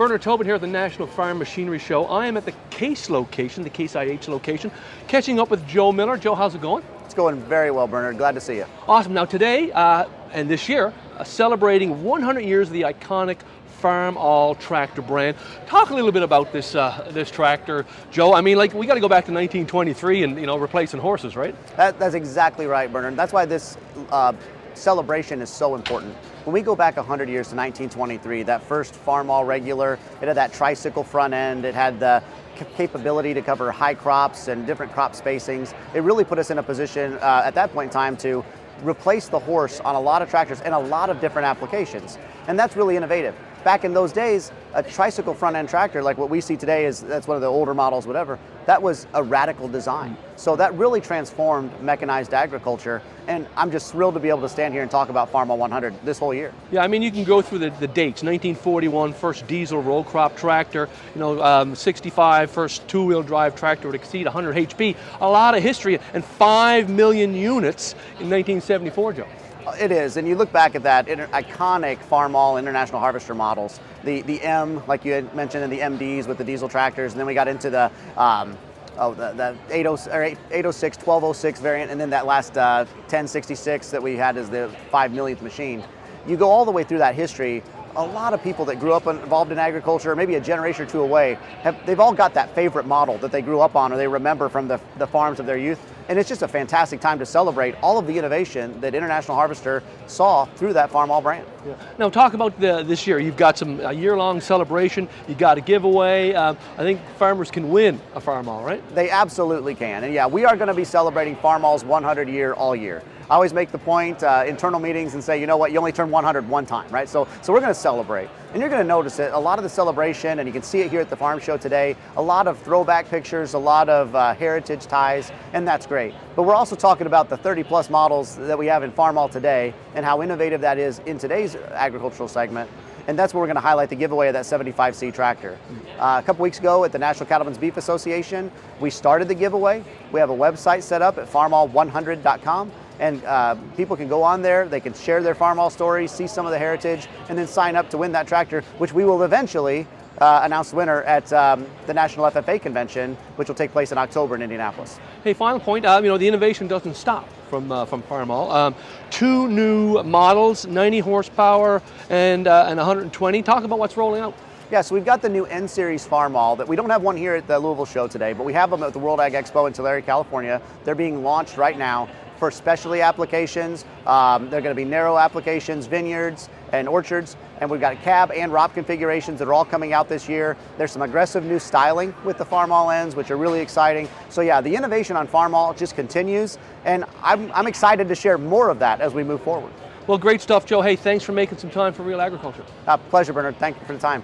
Bernard Tobin here at the National Farm Machinery Show. I am at the Case location, the Case IH location, catching up with Joe Miller. Joe, how's it going? It's going very well, Bernard. Glad to see you. Awesome. Now today, and this year, celebrating 100 years of the iconic Farmall tractor brand. Talk a little bit about this this tractor, Joe. I mean, like, we got to go back to 1923 and, you know, replacing horses, right? That's exactly right, Bernard. That's why this celebration is so important. When we go back 100 years to 1923, that first Farmall regular, it had that tricycle front end, it had the capability to cover high crops and different crop spacings. It really put us in a position at that point in time to replace the horse on a lot of tractors in a lot of different applications. And that's really innovative. Back in those days, a tricycle front end tractor, like what we see today, that's one of the older models, whatever, that was a radical design. So that really transformed mechanized agriculture, and I'm just thrilled to be able to stand here and talk about Farmall 100 this whole year. Yeah, I mean, you can go through the dates. 1941, first diesel row crop tractor, 65, first two-wheel drive tractor would exceed 100 HP. A lot of history, and 5 million units in 1974, Joe. It is, and you look back at that iconic Farmall International Harvester models, the M, like you had mentioned, and the MDs with the diesel tractors, and then we got into the 806, 1206 variant, and then that last 1066 that we had as the 5 millionth machine. You go all the way through that history. A lot of people that grew up involved in agriculture, maybe a generation or two away, they've all got that favorite model that they grew up on or they remember from the farms of their youth. And it's just a fantastic time to celebrate all of the innovation that International Harvester saw through that Farmall brand. Yeah. Now talk about this year. You've got a year-long celebration. You got a giveaway. I think farmers can win a Farmall, right? They absolutely can. And yeah, we are going to be celebrating Farmall's 100 year all year. I always make the point, internal meetings, and say, you know what, you only turn 100 one time, right? So we're going to celebrate. And you're going to notice it, a lot of the celebration, and you can see it here at the farm show today, a lot of throwback pictures, a lot of heritage ties, and that's great. But we're also talking about the 30 plus models that we have in Farmall today and how innovative that is in today's agricultural segment. And that's where we're going to highlight the giveaway of that 75C tractor. A couple weeks ago at the National Cattlemen's Beef Association, we started the giveaway. We have a website set up at farmall100.com. And people can go on there, they can share their Farmall stories, see some of the heritage, and then sign up to win that tractor, which we will eventually announce the winner at the National FFA Convention, which will take place in October in Indianapolis. Hey, final point, the innovation doesn't stop from Farmall. 2 new models, 90 horsepower and 120. Talk about what's rolling out. Yeah, so we've got the new N-Series Farmall that we don't have one here at the Louisville show today, but we have them at the World Ag Expo in Tulare, California. They're being launched right now for specialty applications. They're going to be narrow applications, vineyards and orchards, and we've got cab and ROP configurations that are all coming out this year. There's some aggressive new styling with the Farmall ends, which are really exciting. So yeah, the innovation on Farmall just continues, and I'm excited to share more of that as we move forward. Well, great stuff, Joe. Hey, thanks for making some time for Real Agriculture. Pleasure, Bernard. Thank you for the time.